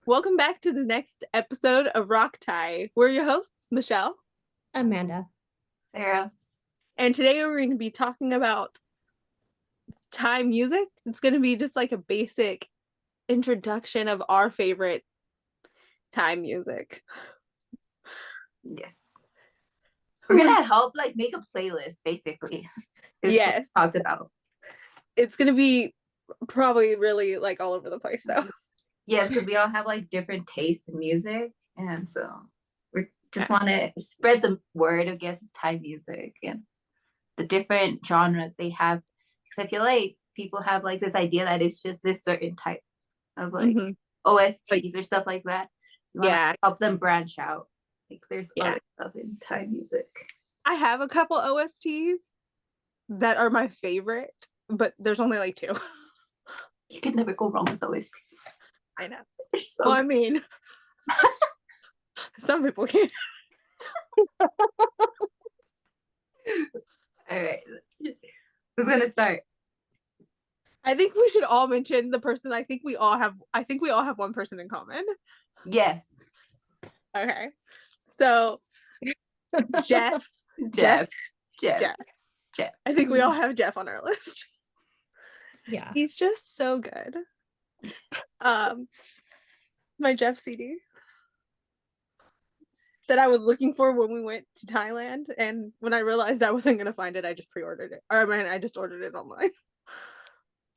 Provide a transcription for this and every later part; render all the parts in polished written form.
Welcome back to the next episode of Rock Tie. We're your hosts, Michelle, Amanda. Sarah. and today we're going to be talking about Thai music. It's going to be just like a basic introduction of our favorite Thai music. Yes. We're gonna help make a playlist, basically. Yes. Talked about. It's going to be probably really all over the place though. Yes, because we all have different tastes in music, and so we just want to spread the word, I guess, of Thai music and the different genres they have. Because I feel like people have this idea that it's just this certain type of OSTs or stuff like that. You want to help them branch out. There's other stuff in Thai music. I have a couple OSTs that are my favorite, but there's only two. You can never go wrong with OSTs. I know. Well, I mean, some people can. All right. Who's gonna start? I think we should all mention the person. I think we all have one person in common. Yes. Okay. So Jeff. I think we all have Jeff on our list. Yeah. He's just so good. My Jeff CD that I was looking for when we went to Thailand, and when I realized I wasn't gonna find it, I just pre-ordered it. I just ordered it online.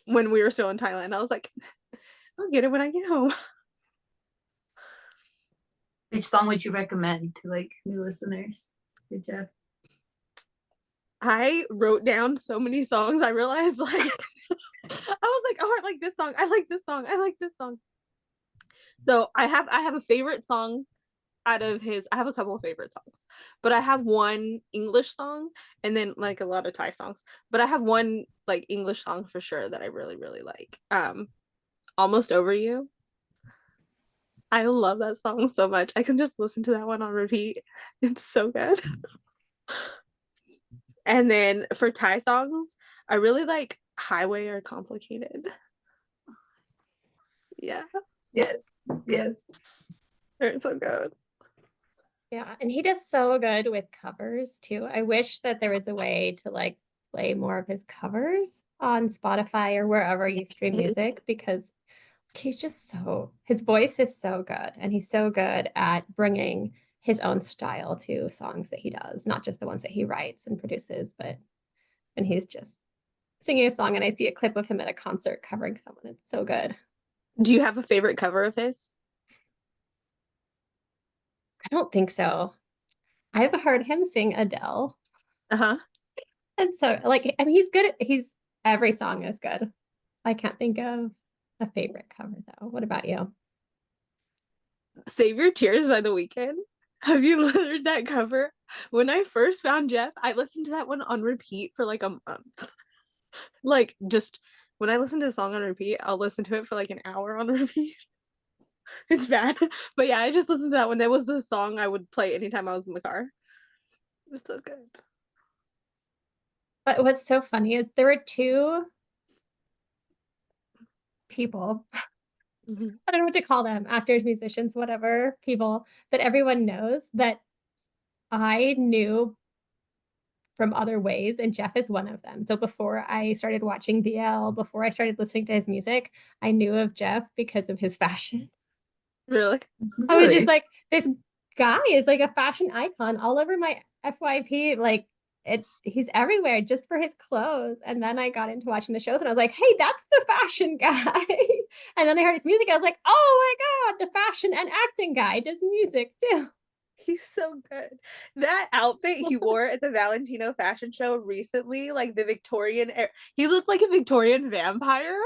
When we were still in Thailand, I was like, I'll get it when I get home. Which song would you recommend to new listeners for Jeff? I wrote down so many songs. I realized I was like, oh, I like this song. I like this song. I like this song. So I have a favorite song out of his. I have a couple of favorite songs, but I have one English song and then a lot of Thai songs. But I have one English song for sure that I really, really like. Almost Over You. I love that song so much. I can just listen to that one on repeat. It's so good. And then for Thai songs, I really like Highway or Complicated. Yeah. Yes. They're so good. Yeah, and he does so good with covers too. I wish that there was a way to play more of his covers on Spotify or wherever you stream music, because his voice is so good, and he's so good at bringing his own style to songs that he does, not just the ones that he writes and produces, but when he's just singing a song and I see a clip of him at a concert covering someone, it's so good. Do you have a favorite cover of his? I don't think so. I've heard him sing Adele. Uh-huh. And so he's good every song is good. I can't think of a favorite cover though. What about you? Save Your Tears by The Weeknd. Have you heard that cover? When I first found Jeff, I listened to that one on repeat for a month. Just when I listen to a song on repeat, I'll listen to it for an hour on repeat. It's bad. But yeah, I just listened to that one. That was the song I would play anytime I was in the car. It was so good. But what's so funny is there were two people, I don't know what to call them, actors, musicians, whatever, people that everyone knows that I knew from other ways, and Jeff is one of them. So before I started watching BL, before I started listening to his music, I knew of Jeff because of his fashion. Really? I was just like, this guy is a fashion icon all over my FYP. He's everywhere just for his clothes. And then I got into watching the shows and I was like, hey, that's the fashion guy. And then I heard his music. I was like, oh my God, the fashion and acting guy does music too. He's so good. That outfit he wore at the Valentino fashion show recently, the Victorian era, he looked like a Victorian vampire.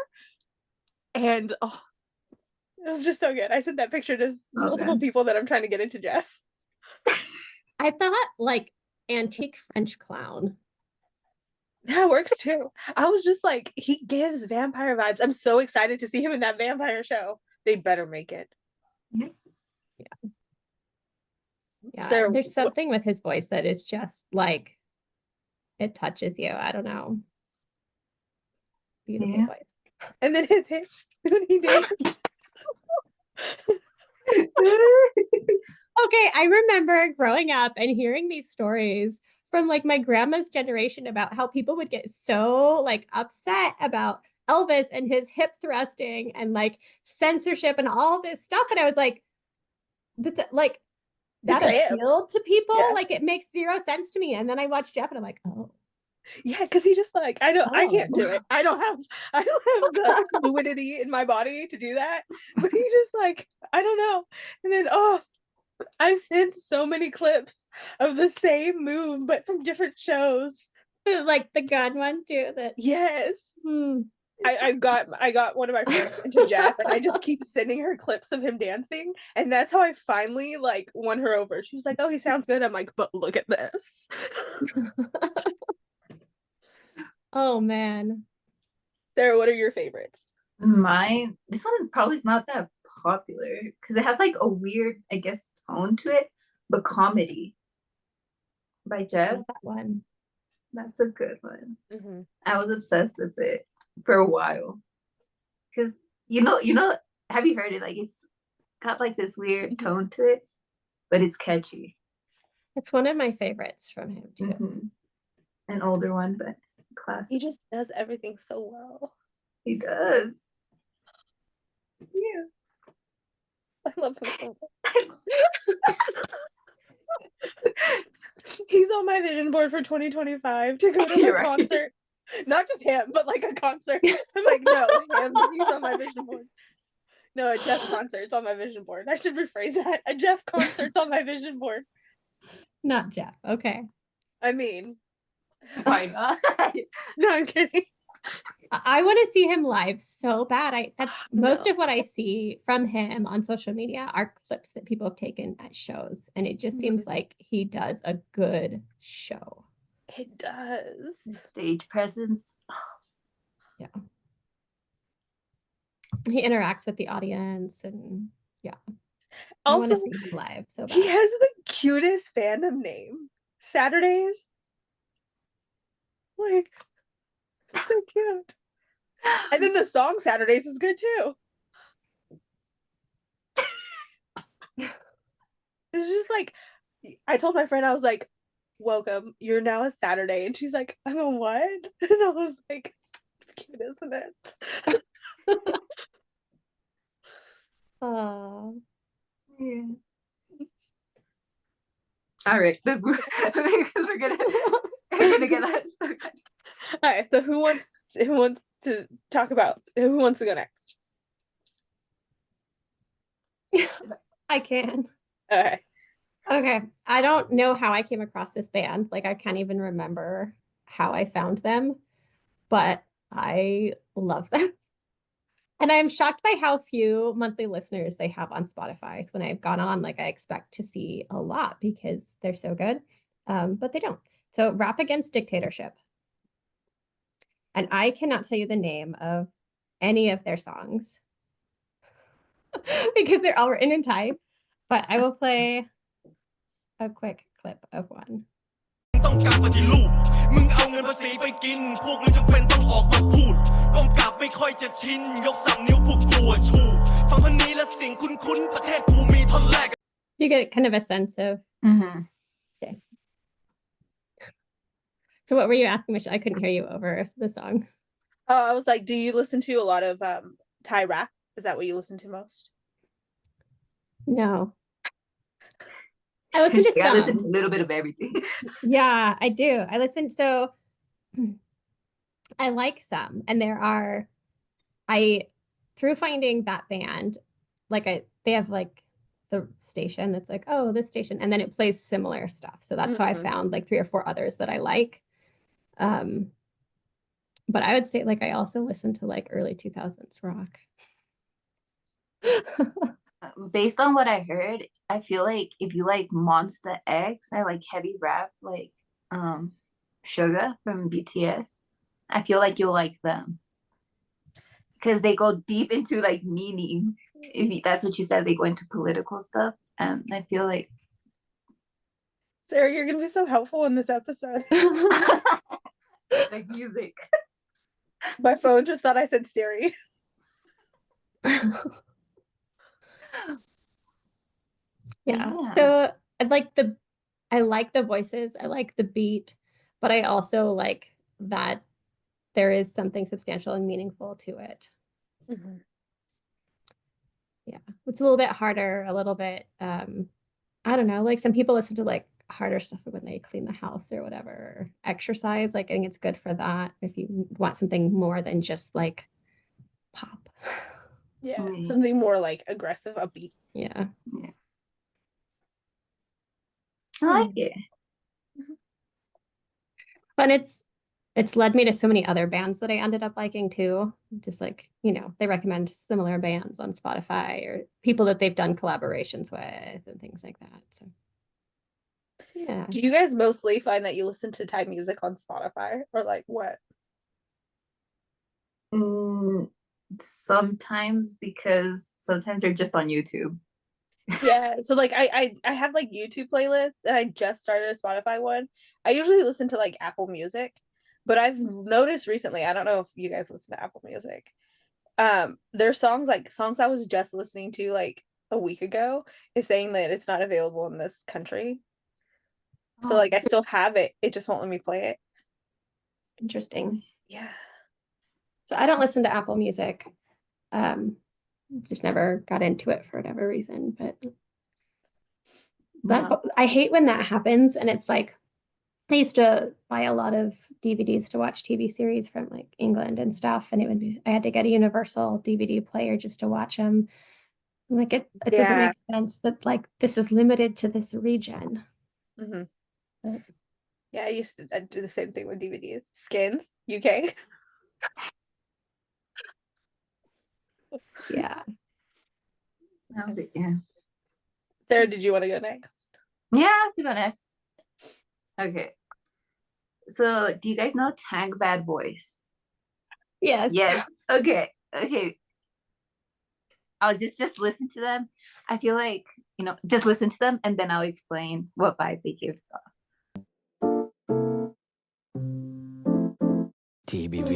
And it was just so good. I sent that picture to multiple people that I'm trying to get into Jeff. I thought antique French clown. That works too. I was just he gives vampire vibes. I'm so excited to see him in that vampire show. They better make it. Yeah. So, there's something with his voice that is just it touches you. I don't know. Beautiful voice. And then his hips when he dances. Okay, I remember growing up and hearing these stories from like my grandma's generation about how people would get so like upset about Elvis and his hip thrusting and like censorship and all this stuff. And I was like, that's like that appealed to people. Yeah. Like it makes zero sense to me. And then I watched Jeff and I'm like, oh. Yeah, because he just like I can't do Oh. it. I don't have the fluidity in my body to do that. But he just like I don't know. And then I've sent so many clips of the same move but from different shows. Like the gun one too. That Yes. I got one of my friends into Jeff, and I just keep sending her clips of him dancing, and that's how I finally like won her over. She was like, "Oh, he sounds good." I'm like, "But look at this." Oh man. Sarah, what are your favorites? Mine, this one probably is not that popular because it has like a weird, I guess, tone to it, but Comedy by Jeff. That one. That's a good one. Mm-hmm. I was obsessed with it for a while because have you heard it? Like it's got like this weird tone to it, but it's catchy. It's one of my favorites from him too. Mm-hmm. An older one, but classic. He just does everything so well. He does. Yeah. I love him so much. He's on my vision board for 2025 to go to a concert. Not just him, but like a concert. I'm like, no, him. He's on my vision board. No, a Jeff concert's on my vision board. I should rephrase that. A Jeff concert's on my vision board. Not Jeff. Okay. I mean, why not? No, I'm kidding. I want to see him live so bad. That's most of what I see from him on social media are clips that people have taken at shows, and it just seems like he does a good show. It does. Stage presence. Yeah. He interacts with the audience, and yeah. Also, I want to see him live so bad. He has the cutest fandom name. Saturdays. Like, so cute. And then the song Saturdays is good too. It's just like, I told my friend, I was like, welcome, you're now a Saturday. And she's like, I'm a what? And I was like, it's cute, isn't it? Oh. Yeah. All right, let's move. we're gonna get that stuck. All right, so who wants to talk about, who wants to go next? I can. Okay. Okay. I don't know how I came across this band. Like I can't even remember how I found them, but I love them. And I'm shocked by how few monthly listeners they have on Spotify. So when I've gone on, like I expect to see a lot because they're so good, but they don't. So Rap Against Dictatorship. And I cannot tell you the name of any of their songs because they're all written in Thai, but I will play a quick clip of one. ต้องการปฏิรูปมึงเอาเงินภาษีไปกินพวกมึงจำเป็นต้องออกมาพูดก้มกราบไม่ค่อยจะชินยก3นิ้วพวกกูชูฟังคนนี้และเสียงคุ้นๆประเทศกูมีท่อนแรก You get kind of a sense of okay. So what were you asking, Michelle? I couldn't hear you over the song. I was like, do you listen to a lot of Thai rap? Is that what you listen to most? No. I listen to some. I listen to a little bit of everything. Yeah, I do. I listen. So I like some, and through finding that band, they have like the station that's like, oh, this station, and then it plays similar stuff. So that's how I found like 3 or 4 others that I like. But I would say like I also listen to like early 2000s rock. Based on what I heard, I feel like if you like Monster X or like heavy rap, like Sugar from BTS, I feel like you'll like them because they go deep into like meaning. If that's what you said, they go into political stuff, and I feel like Sarah, you're gonna be so helpful in this episode. like music. My phone just thought I said Siri. Yeah. Yeah. So I like the voices, I like the beat, but I also like that there is something substantial and meaningful to it. Mhm. Yeah. It's a little bit harder, a little bit I don't know, like some people listen to like harder stuff when they clean the house or whatever, or exercise. Like I think it's good for that if you want something more than just like pop. Yeah, Yeah. something more like aggressive, upbeat. Yeah. Yeah. I like it. But it's led me to so many other bands that I ended up liking too. Just like, they recommend similar bands on Spotify or people that they've done collaborations with and things like that. So yeah. Do you guys mostly find that you listen to Thai music on Spotify or like what? Sometimes because sometimes they're just on YouTube. Yeah, so like I have like YouTube playlists and I just started a Spotify one. I usually listen to like Apple Music, but I've noticed recently, I don't know if you guys listen to Apple Music. There's songs I was just listening to like a week ago is saying that it's not available in this country. So Oh, like I still have it. It just won't let me play it. Interesting. Yeah. So I don't listen to Apple Music. Um, just never got into it for whatever reason. But no. I hate when that happens. And it's like I used to buy a lot of DVDs to watch TV series from like England and stuff, and I had to get a universal DVD player just to watch them. Like it doesn't Yeah. make sense that like this is limited to this region. Hmm. But Yeah, I used to do the same thing with DVDs. Skins, UK. yeah. Yeah. Sarah, did you want to go next? Yeah, to go next. Okay. So do you guys know Tang Bad Boys? Yes. Yes. Okay. Okay. I'll just listen to them. I feel like, just listen to them and then I'll explain what vibe they give off. TBV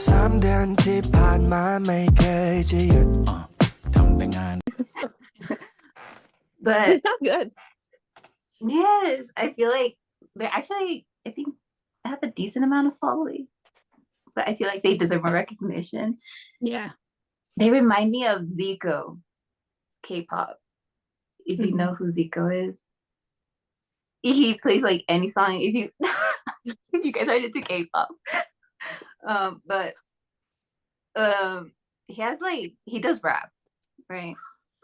3 เดือนที่ผ่านมาไม่เคยจะหยุดทำแต่งาน They But sound good. yes, I feel like I think they have a decent amount of following. But I feel like they deserve more recognition. Yeah. They remind me of Zico K-pop. If you know who Zico is. He plays like any song if you if you guys are into K-pop. But he has like he does rap, right?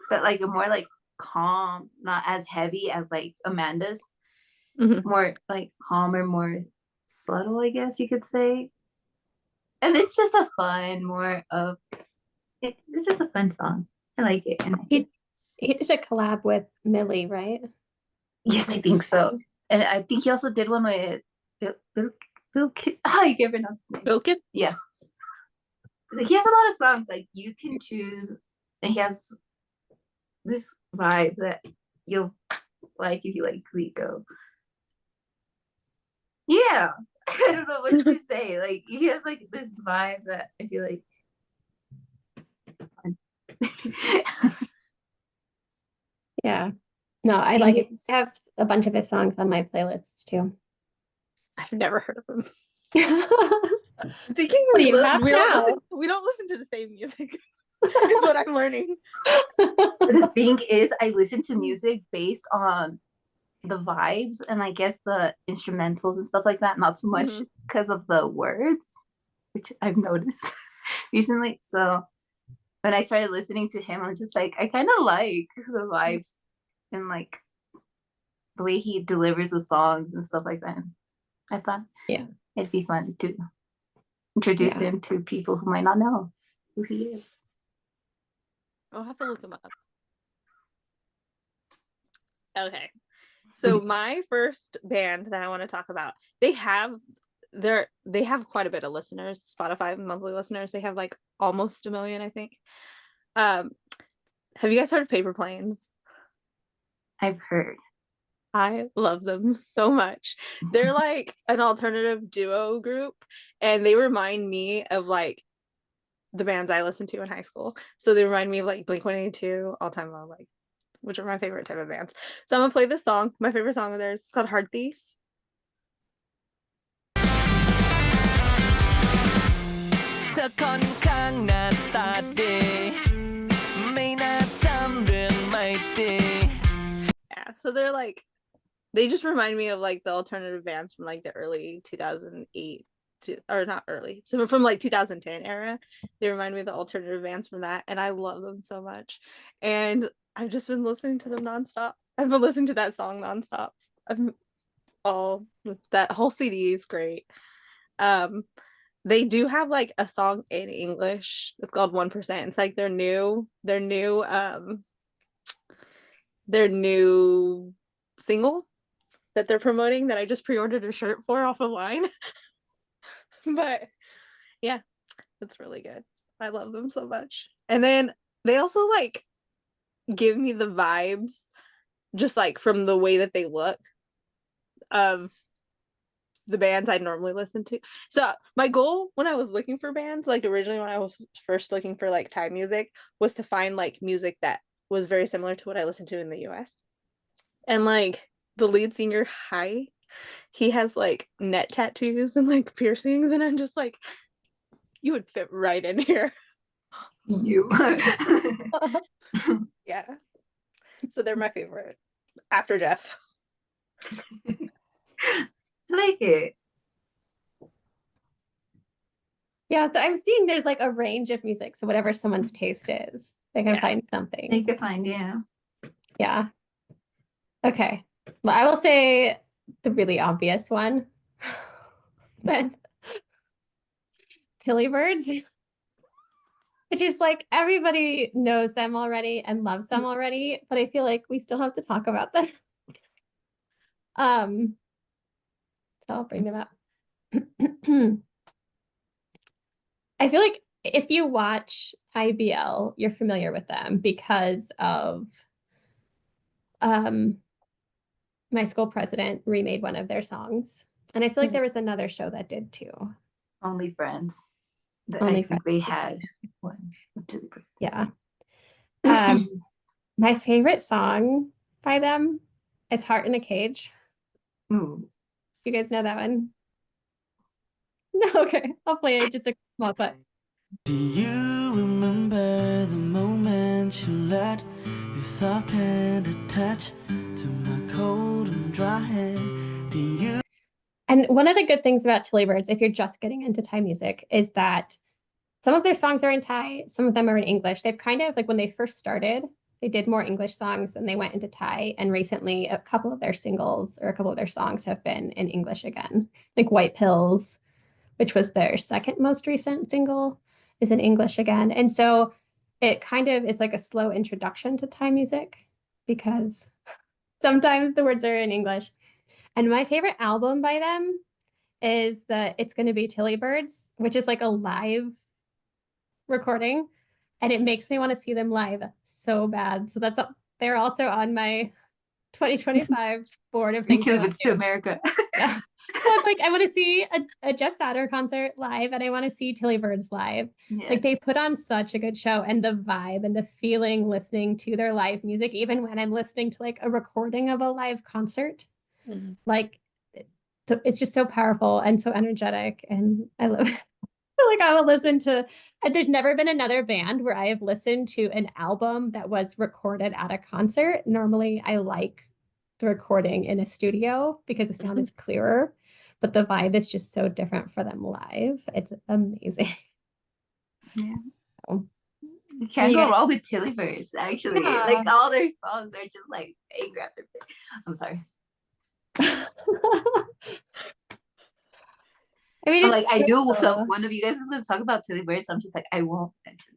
But like a more like calm, not as heavy as like Amanda's. Mhm. More like calmer, more subtle, I guess you could say. And it's just a fun, more of it's just a fun song. I like it. And He did a collab with Millie, right? yes, I think so. And I think he also did one with Bill I can't pronounce his name. Bilkin? Yeah. He has a lot of songs like you can choose, and he has this vibe that you'll like if you like Zico. Yeah. I don't know what to say. Like he has like this vibe that I feel like it's fun. Yeah. No, I like it. I have a bunch of his songs on my playlists too. I've never heard of him. Well, I'm thinking you have now. we don't listen to the same music. Is what I'm learning. The thing is, I listen to music based on the vibes and I guess the instrumentals and stuff like that, not so much because of the words, which I've noticed recently. So when I started listening to him, I'm just like, I kind of like the vibes and like the way he delivers the songs and stuff like that. I thought it'd be fun to introduce him to people who might not know who he is. I'll have to look him up. Okay. So my first band that I want to talk about, they have quite a bit of listeners, Spotify monthly listeners. They have like almost 1 million, I think. Have you guys heard of Paper Planes? I've heard. I love them so much. They're like an alternative duo group, and they remind me of like the bands I listened to in high school. So they remind me of like Blink-182, All Time Low, like which are my favorite type of bands. So I'm gonna play this song. My favorite song of theirs. It's called Heart Thief. เธอค่อนข้างหน้าตาดีไม่น่าทำเรื่องไม่ดี Yeah, so they're like, they just remind me of like the alternative bands from like the early 2008 to, or not early, so from like 2010 era. They remind me of the alternative bands from that, and I love them so much. And I've just been listening to them nonstop. I've been listening to that song nonstop. All that whole CD is great. They do have like a song in English. It's called 1%. It's like their new single that they're promoting that I just pre-ordered a shirt for off of line. But yeah, it's really good. I love them so much. And then they also like give me the vibes just like from the way that they look of the bands I normally listen to. So my goal when I was looking for bands, like originally when I was first looking for like Thai music, was to find like music that was very similar to what I listened to in the US. And like the lead singer, Hai, he has like neck tattoos and like piercings, and I'm just like, you would fit right in here. You. Yeah. So they're my favorite after Jeff. I like it. Yeah, so I'm seeing there's like a range of music. So whatever someone's taste is, they can Yeah. find something. They could find, yeah. Yeah. Okay. Well, I will say the really obvious one. Then Tilly Birds, which is like everybody knows them already and loves them already, but I feel like we still have to talk about them. So I'll bring them up. I feel like if you watch IBL, you're familiar with them because of My School President remade one of their songs. And I feel like there was another show that did too. Only Friends. Only I think they had one. Yeah. My favorite song by them is Heart in a Cage. Ooh. You guys know that one? No, okay. I'll play it just a small clip. Do you remember the moment you let your soft hand attach to my cold and dry hand? Do you? And one of the good things about Tilly Birds, if you're just getting into Thai music, is that some of their songs are in Thai, some of them are in English. They've kind of like when they first started, they did more English songs and they went into Thai. And recently, a couple of their singles or a couple of their songs have been in English again, like White Pills, which was their second most recent single, is in English again. And so it kind of is like a slow introduction to Thai music because sometimes the words are in English. And my favorite album by them is It's Gonna Be Tilly Birds, which is like a live recording. And it makes me want to see them live so bad. So they're also on my 2025 board of things. Tilly Birds to America. Yeah. Well, like I want to see a Jeff Satter concert live and I want to see Tilly Birds live. Yeah. Like they put on such a good show and the vibe and the feeling listening to their live music, even when I'm listening to like a recording of a live concert, like it's just so powerful and so energetic and I love it. Like I will listen to, there's never been another band where I have listened to an album that was recorded at a concert. Normally I like the recording in a studio because the sound is clearer, but the vibe is just so different for them live. It's amazing. Yeah. So, you can't go wrong with Tilly Birds, actually. Yeah. Like all their songs are just like anger after. I'm sorry. I mean, like I do. So one of you guys was going to talk about Tilly Birds, so I'm just like, I won't mention.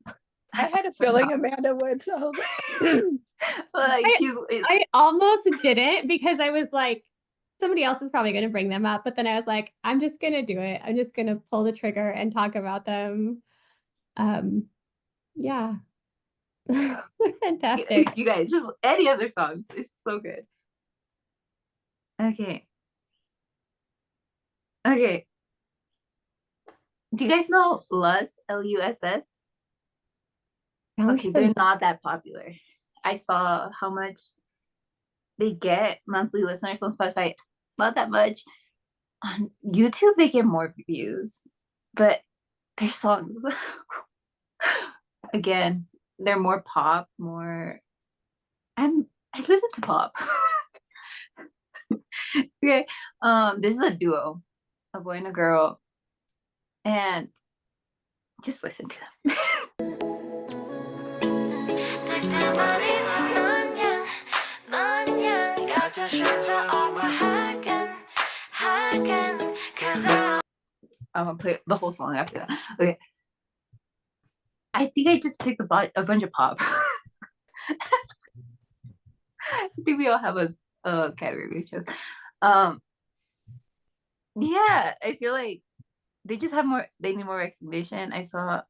I had a feeling Amanda would, so I was like, I almost didn't because I was like, somebody else is probably going to bring them up, but then I was like, I'm just going to do it. I'm just going to pull the trigger and talk about them. Yeah. Fantastic. You guys, just any other songs. It's so good. Okay. Do you guys know Luss, Luss? Okay, they're not that popular. I saw how much they get monthly listeners on Spotify. Not that much. On YouTube, they get more views, but their songs, again, they're more pop, more. I listen to pop. Okay, this is a duo, a boy and a girl, and just listen to them. I'm gonna play the whole song after that. Okay. I think I just picked a bunch of pop. I think we all have a category we chose. Yeah, I feel like they just have more. They need more recognition. I saw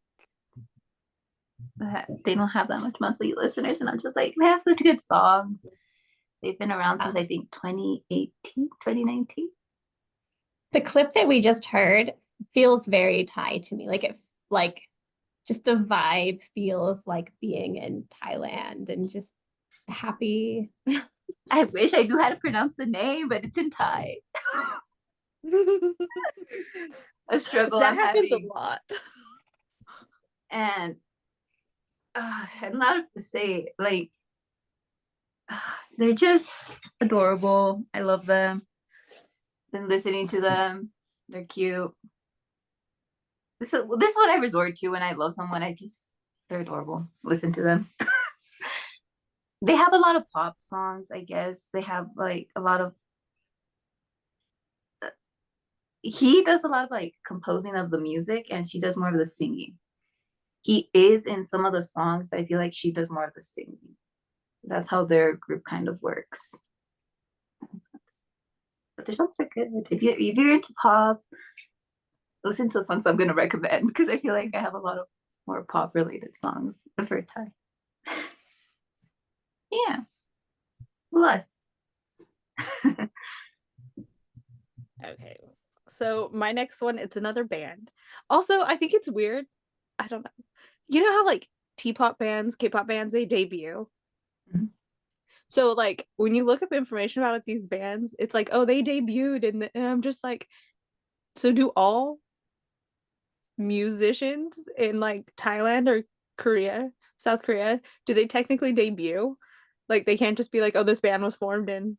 that they don't have that much monthly listeners, and I'm just like, they have such good songs. They've been around since I think 2018, 2019. The clip that we just heard feels very Thai to me. Like just the vibe feels like being in Thailand and just happy. I wish I knew how to pronounce the name, but it's in Thai. A struggle that I'm happens having. a lot. And I'm not to say, like, they're just adorable. I love them. Been listening to them. They're cute. This is what I resort to when I love someone. They're adorable. Listen to them. They have a lot of pop songs, I guess. They have like a lot of. He does a lot of like composing of the music, and she does more of the singing. He is in some of the songs, but I feel like she does more of the singing. That's how their group kind of works. That makes sense. But their songs are good. If you're into pop, listen to the songs I'm gonna recommend, because I feel like I have a lot of more pop related songs for Thai. Yeah. Plus. Okay. So my next one, it's another band. Also, I think it's weird. I don't know. You know how like T-pop bands, K-pop bands, they debut. Mhm. So like when you look up information about these bands, it's like, oh, they debuted, and I'm just like, so do all musicians in like Thailand or Korea, South Korea, do they technically debut? Like they can't just be like, oh, this band was formed in.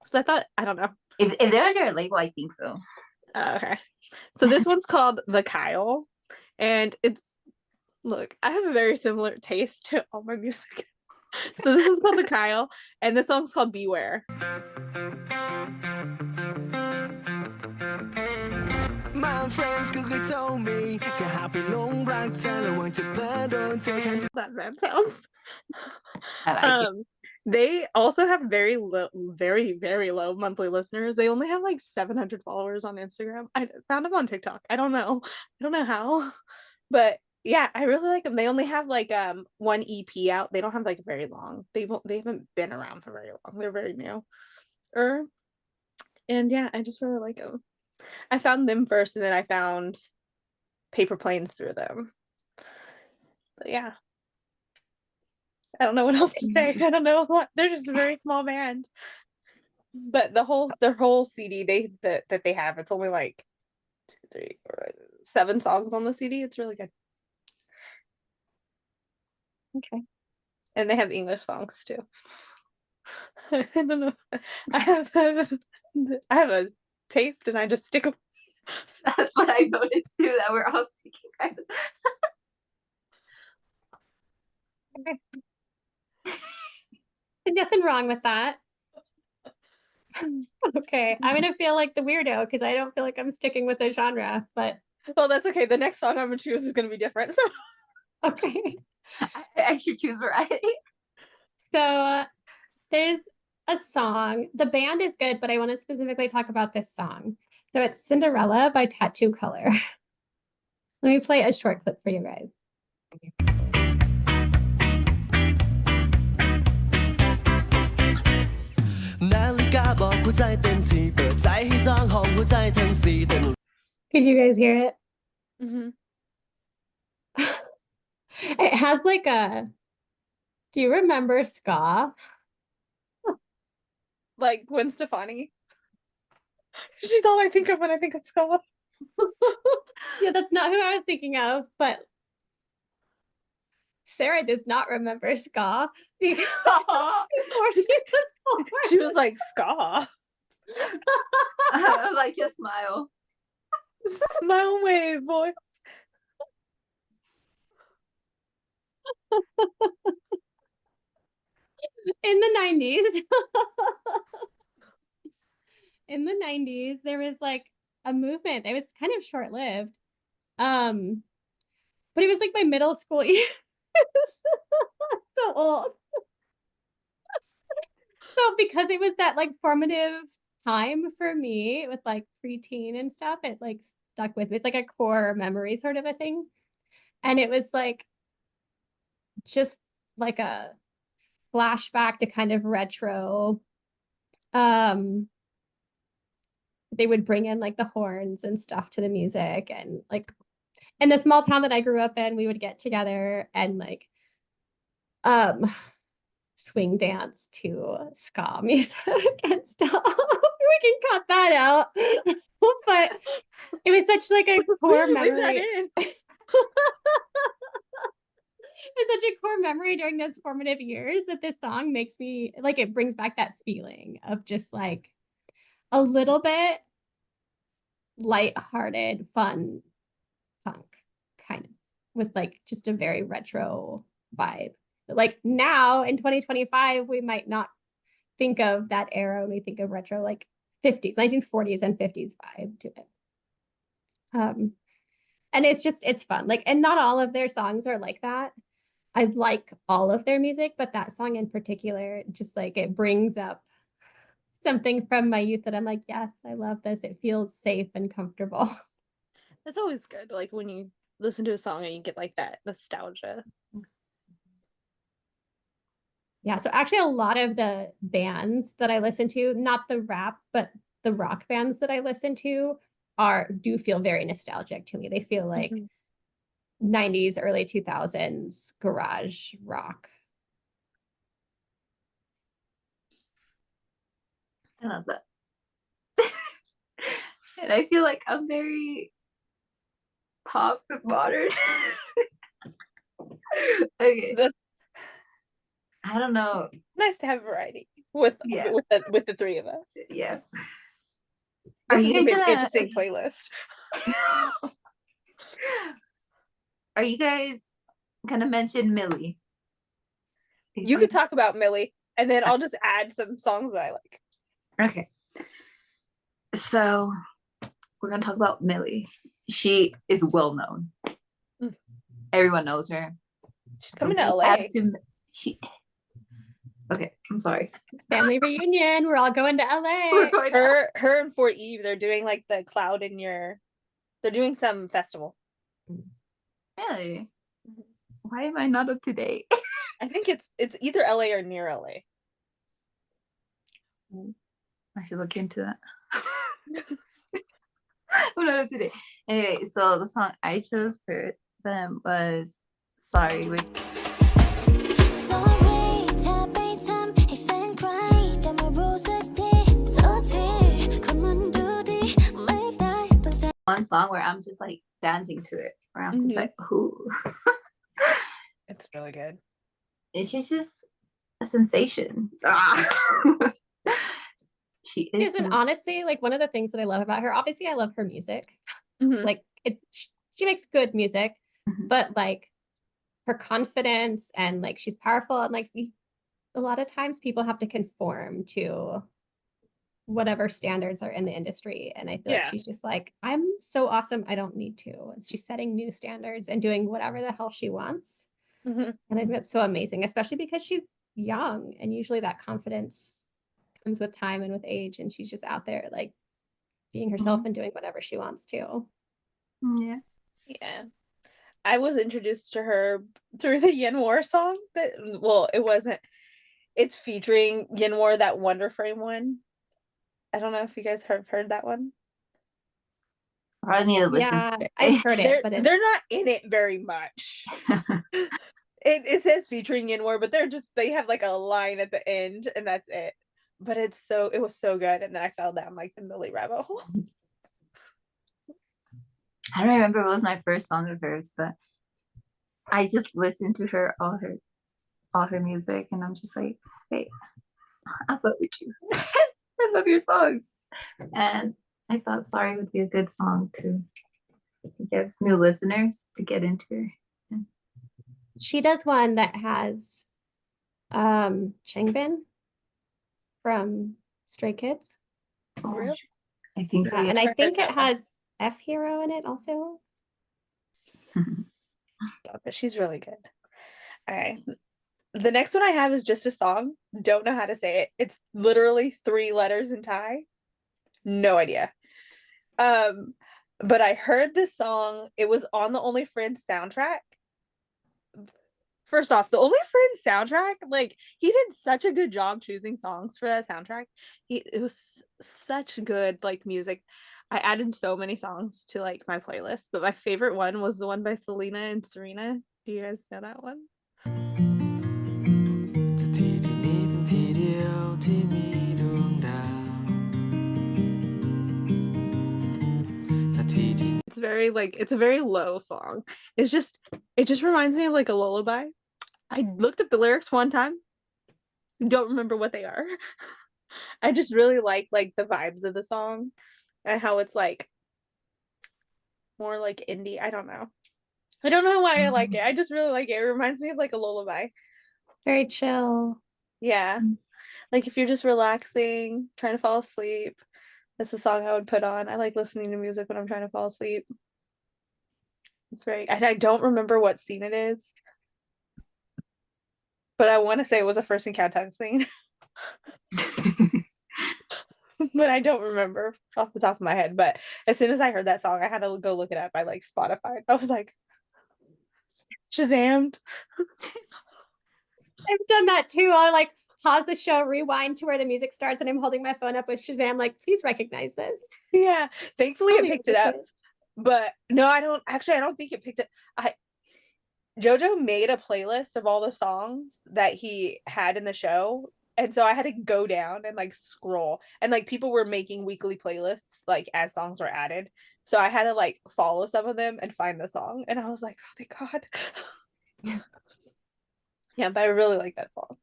Because I thought, I don't know. If they're under a label, I think so. Okay. So this one's called The Kyle, and look, I have a very similar taste to all my music. So this one's called The Kyle, and this song's called Beware. My friends ก็เคย told me จะหากไปหลงรักเธอระวังจะเผลอโดนเธอ That bad sounds. I like it. They also have very very low monthly listeners. They only have like 700 followers on Instagram. I found them on TikTok. I don't know how, but yeah, I really like them. They only have like one EP out. They don't have like very long. They haven't been around for very long. They're very new. And yeah, I just really like them. I found them first, and then I found Paper Planes through them. But yeah. I don't know what else to say. I don't know what. They're just a very small band. But their whole CD that they have, it's only like 2, 3, 4, 7 songs on the CD. It's really good. Okay. And they have English songs too. I don't know. I have a taste, and I just stick them. That's what I noticed too, that we're all sticking kind of. Okay. Nothing wrong with that. Okay, I'm gonna feel like the weirdo because I don't feel like I'm sticking with a genre, but Well, that's okay. The next song I'm gonna choose is gonna be different. So okay. I should choose variety. So there's a song. The band is good, but I want to specifically talk about this song. So it's Cinderella by Tattoo Color. Let me play a short clip for you guys. นาฬิกาบอกหัวใจเต็มที่เปิดใจให้จองห้องหัวใจทั้งสี่แต่หนู Could you guys hear it? mm-hmm. It has like a, do you remember ska? Like Gwen Stefani. She's all I think of when I think of ska. Yeah, that's not who I was thinking of, but Sarah does not remember ska because before she was born. She was like, ska. Like your smile. Smile and wave, boys. In the 90s. In the 90s, there was like a movement. It was kind of short-lived. But it was like my middle school years. So old. So because it was that like formative time for me with like preteen and stuff, it like stuck with me. It's like a core memory sort of a thing. And it was like just like a flashback to kind of retro. They would bring in like the horns and stuff to the music, and like in the small town that I grew up in, we would get together and like swing dance to ska music and stuff. We can cut that out. But it was such like a core memory. It's such a core memory during those formative years that this song makes me like, it brings back that feeling of just like a little bit lighthearted, fun punk kind of, with like just a very retro vibe. But like now in 2025, we might not think of that era when we think of retro, like 50s, 1940s and 50s vibe to it. And it's fun. Like, and not all of their songs are like that. I like all of their music, but that song in particular, just like it brings up something from my youth that I'm like, yes, I love this. It feels safe and comfortable. That's always good. Like when you listen to a song and you get like that nostalgia. Yeah. So actually a lot of the bands that I listen to, not the rap, but the rock bands that I listen to do feel very nostalgic to me. They feel like 90s, early 2000s garage rock. I love that. And I feel like I'm very pop and modern. Okay. I don't know. Nice to have variety with the three of us. Yeah. This is gonna be an interesting playlist. Are you guys gonna mention Millie? You could talk about Millie, and then I'll just add some songs that I like. Okay. So we're gonna talk about Millie. She is well known. Everyone knows her. She's coming to LA. Okay, I'm sorry. Family reunion. We're all going to LA. Her and Fort Eve, they're doing like the cloud in your. They're doing some festival. Really? Why am I not up to date? I think it's either LA or near LA. I should look into that. I'm not up to date. Anyway, so the song I chose for them was Sorry with one song where I'm just like dancing to it, where I'm just like, ooh. It's really good. And she's just a sensation. She is. And honestly, like one of the things that I love about her, obviously I love her music. Like she makes good music, but like her confidence and like she's powerful, and like a lot of times people have to conform to whatever standards are in the industry, and I feel like she's just like, I'm so awesome, I don't need to. And she's setting new standards and doing whatever the hell she wants. And I think that's so amazing, especially because she's young, and usually that confidence comes with time and with age, and she's just out there like being herself and doing whatever she wants to. Yeah. I was introduced to her through the Yenwar song. It's featuring Yenwar, that Wonder Frame one. I don't know if you guys have heard that one. I need to listen to it. I've heard it, but they're not in it very much. it says featuring Inward, but they have like a line at the end and that's it. But it was so good. And then I fell down like the Millie rabbit hole. I don't remember what was my first song of hers, but I just listened to all her music, and I'm just like, hey, I love with you. I love your songs. And I thought Sorry would be a good song to give new listeners to get into her. She does one that has Changbin from Stray Kids. Oh, Really? I think so. Yeah, Yeah. and I heard think that it one. has F Hero in it also. But she's really good. All right. The next one I have is just a song. Don't know how to say it. It's literally 3 letters in Thai. No idea. But I heard this song. It was on the Only Friends soundtrack. First off, the Only Friends soundtrack, like he did such a good job choosing songs for that soundtrack. It was such good like music. I added so many songs to like my playlist, but my favorite one was the one by Selena and Serena. Do you guys know that one? แต่ที่ที่นี้เป็นที่เดียวที่มีดวงดาวแต่ที่ที่ It's a very low song. It just reminds me of like a lullaby. I looked up the lyrics one time. Don't remember what they are. I just really like the vibes of the song and how it's like more like indie. I don't know. I don't know why I like it. I just really like it. It reminds me of like a lullaby. Very chill. Yeah. Like if you're just relaxing, trying to fall asleep, that's a song I would put on. I like listening to music when I'm trying to fall asleep. I don't remember what scene it is, but I want to say it was a first encounter scene. But I don't remember off the top of my head. But as soon as I heard that song, I had to go look it up by like Spotify. I was like, Shazammed. I've done that too. I'll like pause the show, rewind to where the music starts, and I'm holding my phone up with Shazam, like, please recognize this. Yeah. Thankfully Tell it me picked what it this up. is. But no, I don't think it picked it. JoJo made a playlist of all the songs that he had in the show. And so I had to go down and like scroll. And like people were making weekly playlists like as songs were added. So I had to like follow some of them and find the song. And I was like, oh thank God. Yeah, but I really like that song.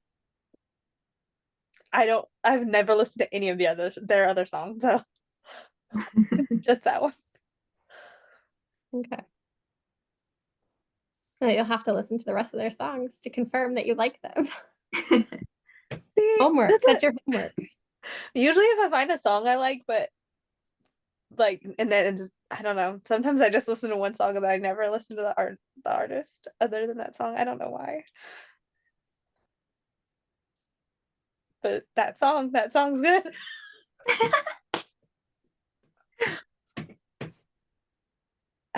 I've never listened to any of their other songs, so just that one. Okay. Well, you'll have to listen to the rest of their songs to confirm that you like them. See, Homework. That's your homework. usually if I find a song I like, but like and then just I don't know. Sometimes I just listen to one song and I never listen to the artist other than that song. I don't know why. But that song's good.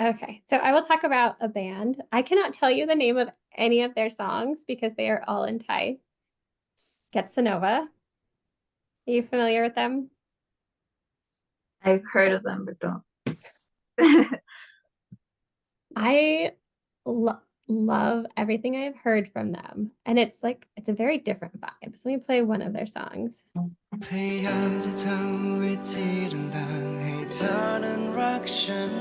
Okay, so I will talk about a band. I cannot tell you the name of any of their songs because they are all in Thai. Getsanova. Are you familiar with them? I've heard of them, but don't. I love everything I've heard from them. And it's a very different vibe. So let me play one of their songs. พยายามจะทำวิธีต่างๆให้เธอนั้นรักฉัน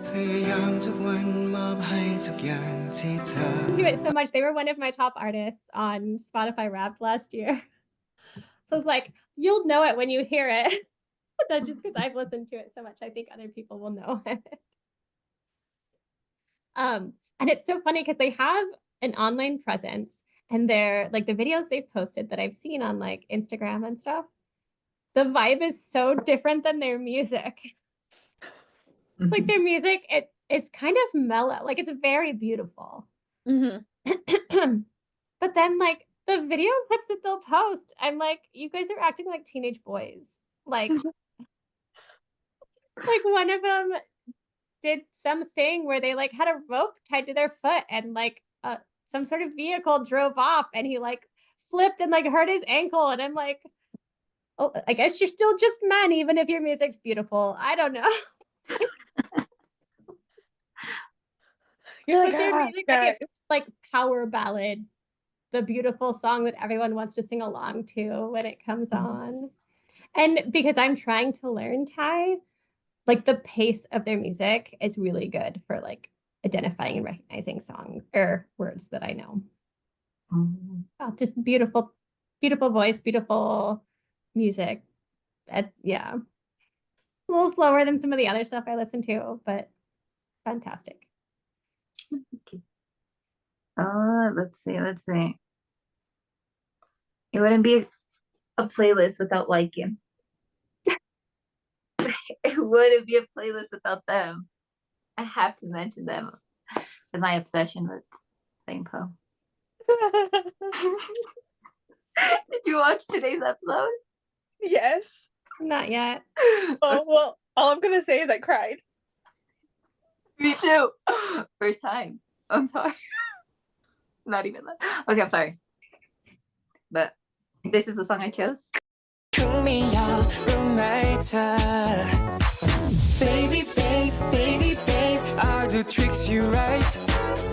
พยายามทุกวันมอบให้ทุกอย่างที่เธอ I do it so much. They were one of my top artists on Spotify Wrapped last year. So I was like, you'll know it when you hear it. That's just because I've listened to it so much. I think other people will know it. And it's so funny because they have an online presence and they're like the videos they've posted that I've seen on like Instagram and stuff. The vibe is so different than their music. It's like their music, it's kind of mellow, like it's very beautiful. But then like the video clips that they'll post, I'm like, you guys are acting like teenage boys. Like one of them did something where they like had a rope tied to their foot and like some sort of vehicle drove off and he like flipped and like hurt his ankle and I'm like, oh, I guess you're still just men even if your music's beautiful. I don't know. You're like, But their ah, music, guys. it's like power ballad, the beautiful song that everyone wants to sing along to when it comes on. And because I'm trying to learn Thai, like the pace of their music is really good for like identifying and recognizing song or words that I know. Oh, just beautiful, beautiful voice, beautiful music. Yeah. A little slower than some of the other stuff I listen to, but fantastic. Let's see. It wouldn't be a playlist without liking. It wouldn't be a playlist without them. I have to mention them with my obsession with Rainbow. Did you watch today's episode? Yes. Not yet. Oh, well, all I'm gonna say is I cried. Me too. First time. I'm sorry. Not even that. Okay, I'm sorry. But this is the song I chose. Baby, babe, baby, babe, I'll do tricks you right.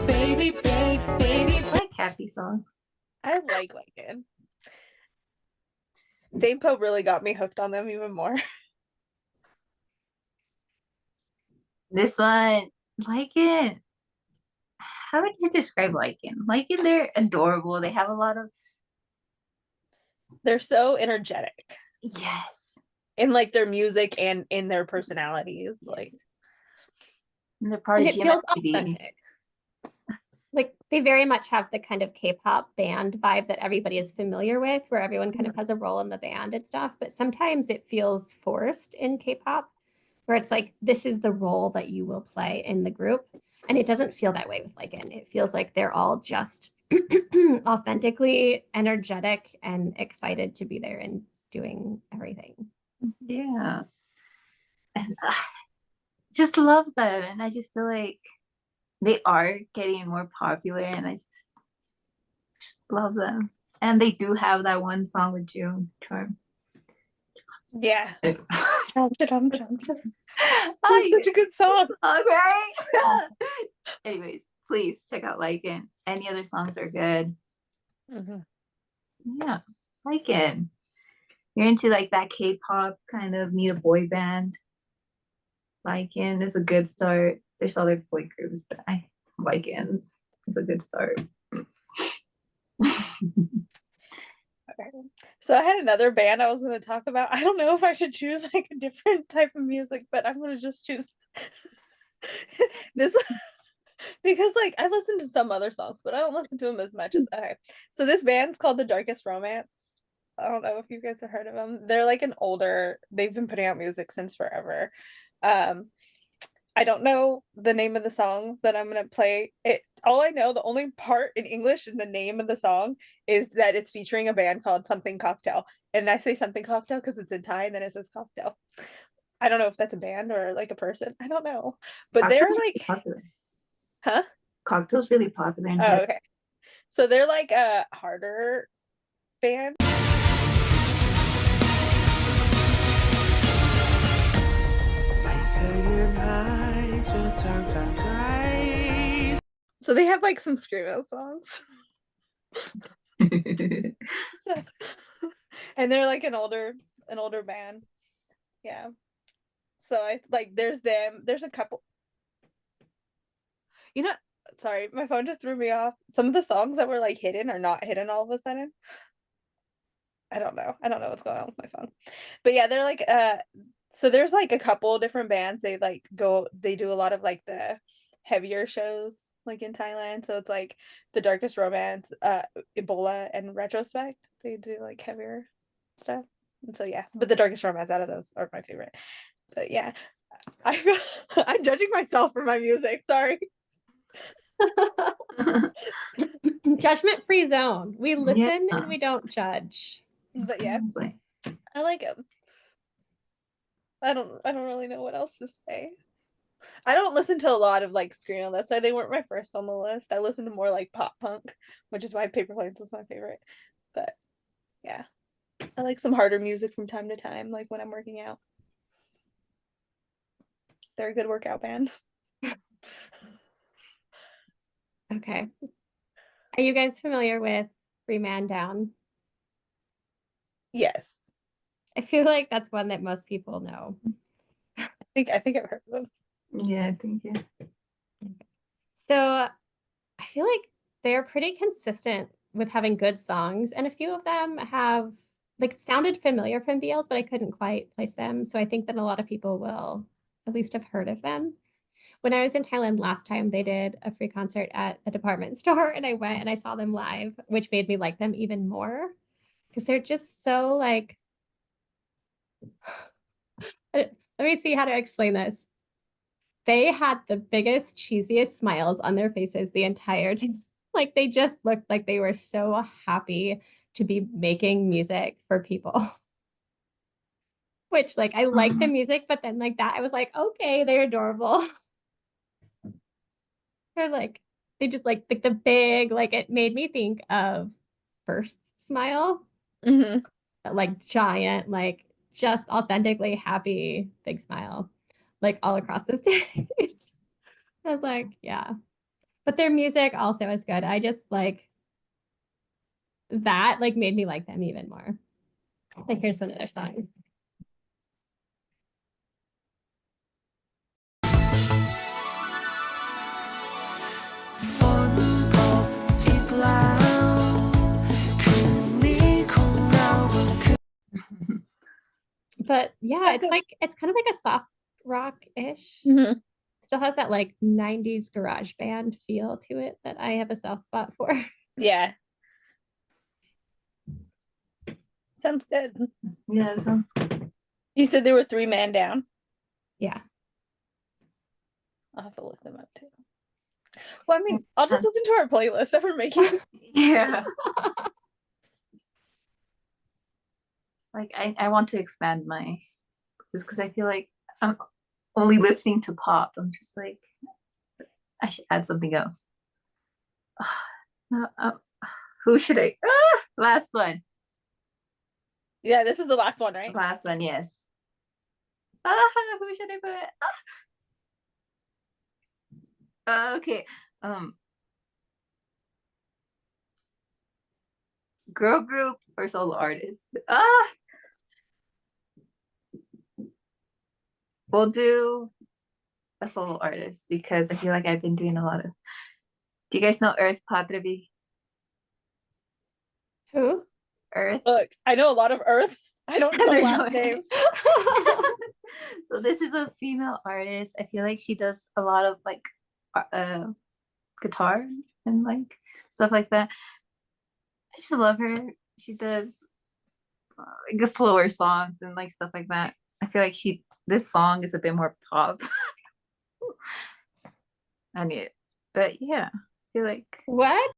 Baby, babe, baby. I like happy songs. I like it. Damepo really got me hooked on them even more. This one, Lycan. How would you describe Lycan? Lycan, they're adorable. They have a lot of They're so energetic yes. in like their music and in their personalities. Like, And they're part And of it feels GMFTV. authentic. Like they very much have the kind of K-pop band vibe that everybody is familiar with, where everyone kind of has a role in the band and stuff. But sometimes it feels forced in K-pop, where it's like, this is the role that you will play in the group. And it doesn't feel that way with Lycan. It feels like they're all just authentically energetic and excited to be there and doing everything. Yeah. And, just love them. And I just feel like they are getting more popular and I just love them. And they do have that one song with June Charm. yeah. It's It's such a good song. right? Anyways, please check out Lycan. Any other songs are good. Yeah, Lycan. You're into like that K-pop kind of need a boy band. Lycan is a good start. There's other boy groups, but I Lycan is a good start. Okay. So I had another band I was going to talk about. I don't know if I should choose like a different type of music, but I'm going to just choose this because like I listen to some other songs, but I don't listen to them as much as okay. So this band's called The Darkest Romance. I don't know if you guys have heard of them. They're like they've been putting out music since forever. I don't know the name of the song that I'm gonna play. All I know, the only part in English in the name of the song is that it's featuring a band called Something Cocktail. And I say Something Cocktail because it's in Thai and then it says cocktail. I don't know if that's a band or like a person. I don't know. But they're Cocktail's really like popular. huh? Cocktail's really popular in Oh, Thai. okay. So they're like a harder band. So they have like some screamo songs. So, and they're like an older band. Yeah. So I like there's them. There's a couple. You know, sorry, my phone just threw me off. Some of the songs that were like hidden are not hidden all of a sudden. I don't know. I don't know what's going on with my phone. But yeah, they're like so there's like a couple different bands. They do a lot of like the heavier shows like in Thailand. So it's like The Darkest Romance, Ebola and Retrospect. They do like heavier stuff. And so yeah, but The Darkest Romance out of those are my favorite. But yeah, I'm judging myself for my music. Sorry. Judgment-free zone. We listen Yeah. and we don't judge. But yeah, I like them. I don't really know what else to say. I don't listen to a lot of like screamo. That's why they weren't my first on the list. I listen to more like pop punk, which is why Paper Planes is my favorite. But yeah, I like some harder music from time to time, like when I'm working out. They're a good workout band. Okay. Are you guys familiar with Three Man Down? Yes. I feel like that's one that most people know. I think I've heard of them. Yeah, I think yeah. So I feel like they're pretty consistent with having good songs, and a few of them have like sounded familiar from BLs, but I couldn't quite place them. So I think that a lot of people will at least have heard of them. When I was in Thailand last time, they did a free concert at a department store, and I went and I saw them live, which made me like them even more because they're just so like. Let me see how to explain this. They had the biggest, cheesiest smiles on their faces the entire time. Like they just looked like they were so happy to be making music for people. Which like I like the music, but then like that I was like, okay, they're adorable. They're like they just like the big, like it made me think of First Smile. Mm-hmm. Like giant, like just authentically happy big smile, like all across the stage. I was like, yeah. But their music also is good. I just like that like made me like them even more. Like here's one of their songs. But yeah, it's like it's kind of like a soft rock-ish. Mm-hmm. Still has that like 90s garage band feel to it that I have a soft spot for. Yeah. Sounds good. Yeah, it sounds good. You said they were 3 Man Down? Yeah. I'll have to look them up too. Well, I mean, I'll just listen to our playlist that we're making. Yeah. Like I want to expand my because I feel like I'm only listening to pop. I'm just like I should add something else. Who should I? Last one. Yeah, this is the last one, right? Last one, yes. Who should I put? Okay. Girl group or solo artist? We'll do a solo artist because I feel like I've been doing a lot of. Do you guys know Earth Padrevi? Who? Earth. Look, I know a lot of Earths. I don't know There's last no- names. So this is a female artist. I feel like she does a lot of like guitar and like stuff like that. I just love her. She does like slower songs and like stuff like that. I feel like this song is a bit more pop. I need it. But yeah, I feel like What?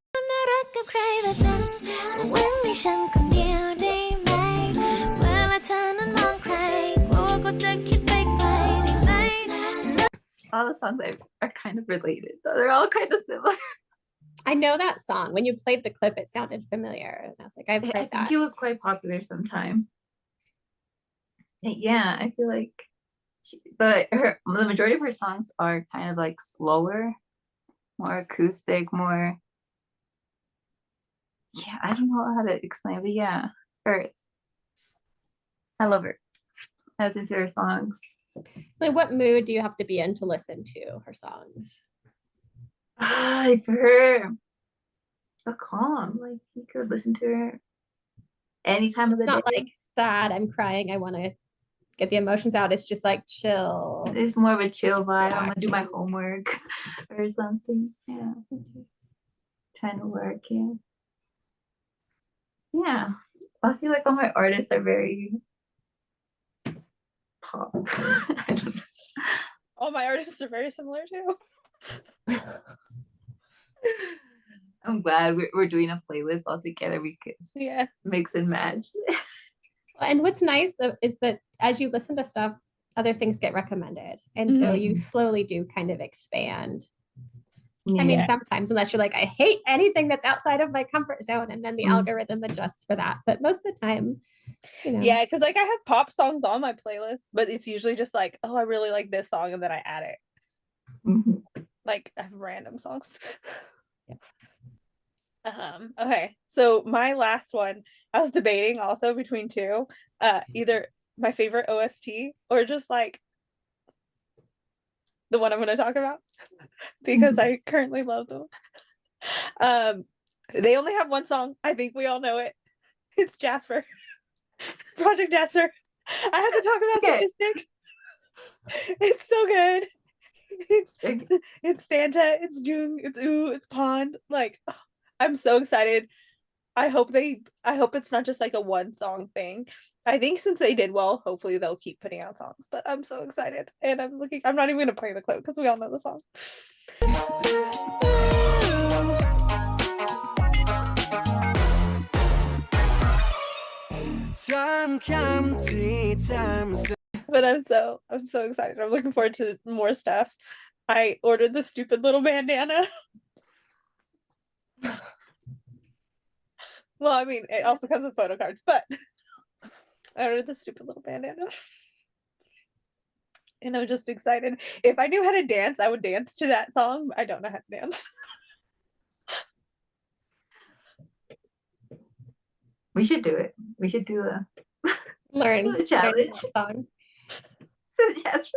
all the songs are kind of related. They're all kind of similar. I know that song. When you played the clip, it sounded familiar. And I was like, I've heard I think that. it was quite popular sometime. Yeah, I feel like but the majority of her songs are kind of like slower, more acoustic, more yeah, I don't know how to explain, but yeah, Earth. I love her. I was into her songs. Like, what mood do you have to be in to listen to her songs? For her, a calm. Like you could listen to her any time of the It's not day. like sad, I'm crying, I want to get the emotions out. It's just like chill. It's more of a chill vibe. I'm gonna do my Relaxing. homework or something. Yeah. Trying to work, yeah. Yeah. I feel like all my artists are very pop. I don't know. All my artists are very similar too. I'm glad we're doing a playlist all together. We could Yeah. mix and match. And what's nice is that as you listen to stuff, other things get recommended. And so you slowly do kind of expand. I mean, sometimes, unless you're like, I hate anything that's outside of my comfort zone, and then the algorithm adjusts for that. But most of the time, you know. Yeah, because like I have pop songs on my playlist, but it's usually just like, oh, I really like this song, and then I add it. Like I have random songs. Okay, so my last one, I was debating also between two, either my favorite OST or just like the one I'm going to talk about because I currently love them. They only have one song. I think we all know it. It's Jasper. Project Jasper. I have to talk about Sadistic. It's so good. It's Santa, it's June, it's Ooh, it's Pond. Like, I'm so excited. I hope it's not just like a one song thing. I think since they did well, hopefully they'll keep putting out songs. But I'm so excited, and I'm not even gonna play the clip because we all know the song. But I'm so excited. I'm looking forward to more stuff. I ordered the stupid little bandana. Well, I mean, it also comes with photo cards, but I ordered the stupid little bandana. And I'm just excited. If I knew how to dance, I would dance to that song. I don't know how to dance. We should do it. We should do a learn challenge song. Yes.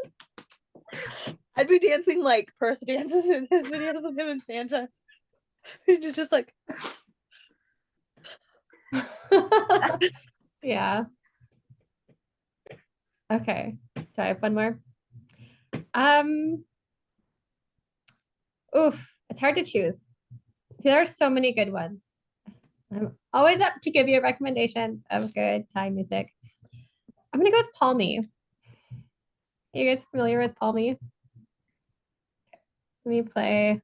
I'd be dancing like Perth dances in his videos of him and Santa. He's just like yeah. Okay. Do I have one more? Oof, it's hard to choose. There are so many good ones. I'm always up to give you recommendations of good Thai music. I'm gonna go with Palmy. Are you guys familiar with Palmy? Let me play.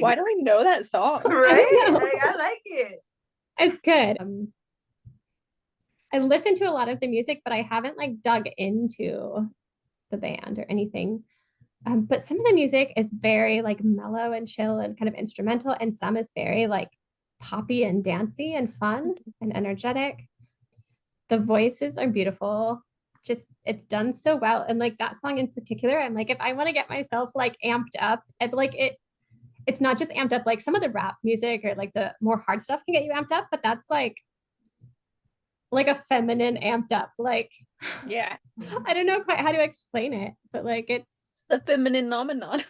Why do I know that song? Right? I like it. It's good. I listen to a lot of the music, but I haven't like dug into the band or anything. But some of the music is very like mellow and chill and kind of instrumental, and some is very like poppy and dancey and fun and energetic. The voices are beautiful. Just it's done so well. And like that song in particular, I'm like, if I want to get myself like amped up, and like it's not just amped up, like some of the rap music or like the more hard stuff can get you amped up, but that's like a feminine amped up. Like, yeah. I don't know quite how to explain it, but like it's the feminine phenomenon.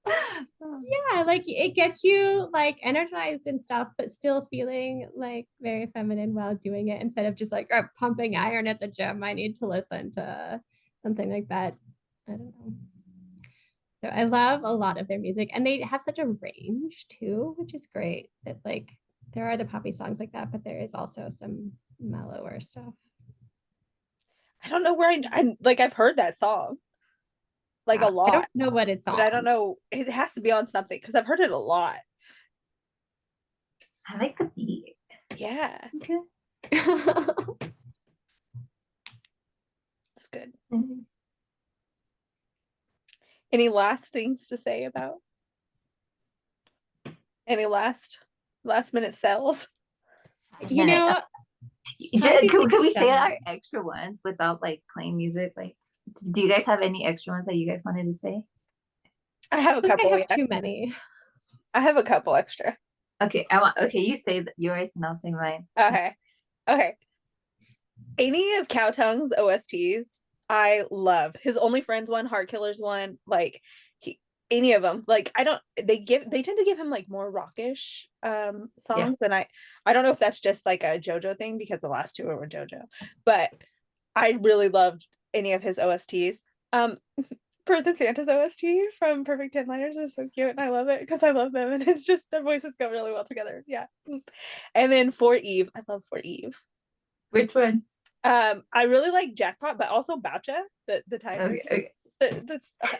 Yeah, like it gets you like energized and stuff, but still feeling like very feminine while doing it instead of just like pumping iron at the gym. I need to listen to something like that. I don't know. So I love a lot of their music, and they have such a range too, which is great. That like there are the poppy songs like that, but there is also some mellower stuff. I don't know where I like I've heard that song like a lot. I don't know what it's on, but I don't know. It has to be on something because I've heard it a lot. I like the beat. Yeah. Okay. It's good. Mm-hmm. Any last things to say about? Any last minute sells? You know, can we say our extra ones without like playing music? Like, do you guys have any extra ones that you guys wanted to say? I have a couple. I have too many. I have a couple extra. Okay, you say yours and I'll say mine. Okay. Any of Cowtongue's OSTs, I love. His Only Friends one, Heart Killers one, like any of them. Like they tend to give him like more rockish songs, and I don't know if that's just like a JoJo thing because the last two were JoJo, but I really loved any of his OSTs. Perth and Santa's OST from Perfect 10 Liners is so cute, and I love it because I love them, and it's just their voices go really well together. Yeah. And then For Eve, I love For Eve. Which one? I really like Jackpot, but also Boucha, the time. Okay.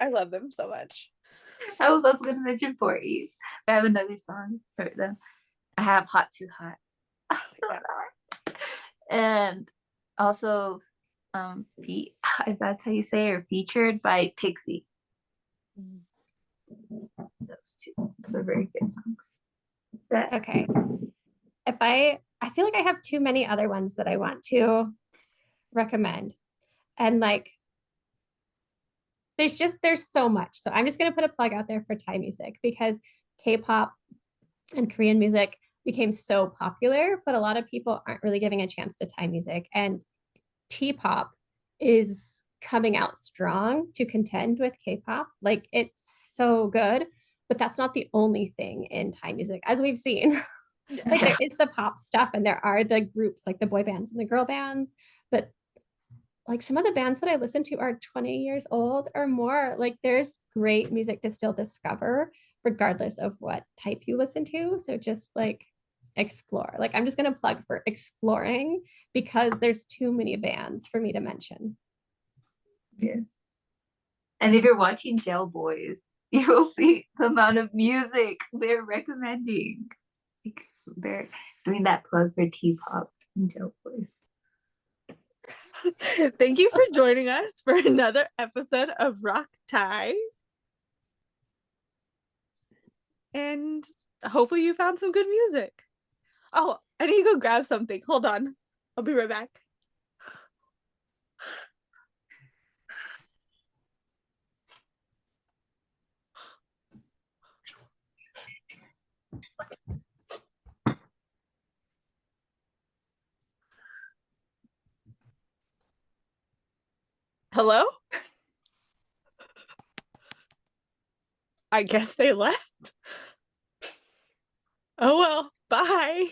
I love them so much. I was also gonna mention For Eve. I have another song for them. I have Hot Too Hot. And also if that's how you say it, or Featured by Pixie. Those two are very good songs. Okay. I feel like I have too many other ones that I want to recommend. And like there's so much. So I'm just gonna put a plug out there for Thai music because K-pop and Korean music became so popular, but a lot of people aren't really giving a chance to Thai music. And T-pop is coming out strong to contend with K-pop. Like it's so good, but that's not the only thing in Thai music, as we've seen. Like there is the pop stuff and there are the groups like the boy bands and the girl bands, but like some of the bands that I listen to are 20 years old or more. Like there's great music to still discover regardless of what type you listen to. So just like explore. Like I'm just going to plug for exploring because there's too many bands for me to mention. Yes. And if you're watching Gel Boys, you will see the amount of music they're recommending. Like, they're doing that plug for T-pop and Gel Boys. Thank you for joining us for another episode of Rock Thai. And hopefully you found some good music. Oh, I need to go grab something. Hold on. I'll be right back. Hello? I guess they left. Oh well, bye.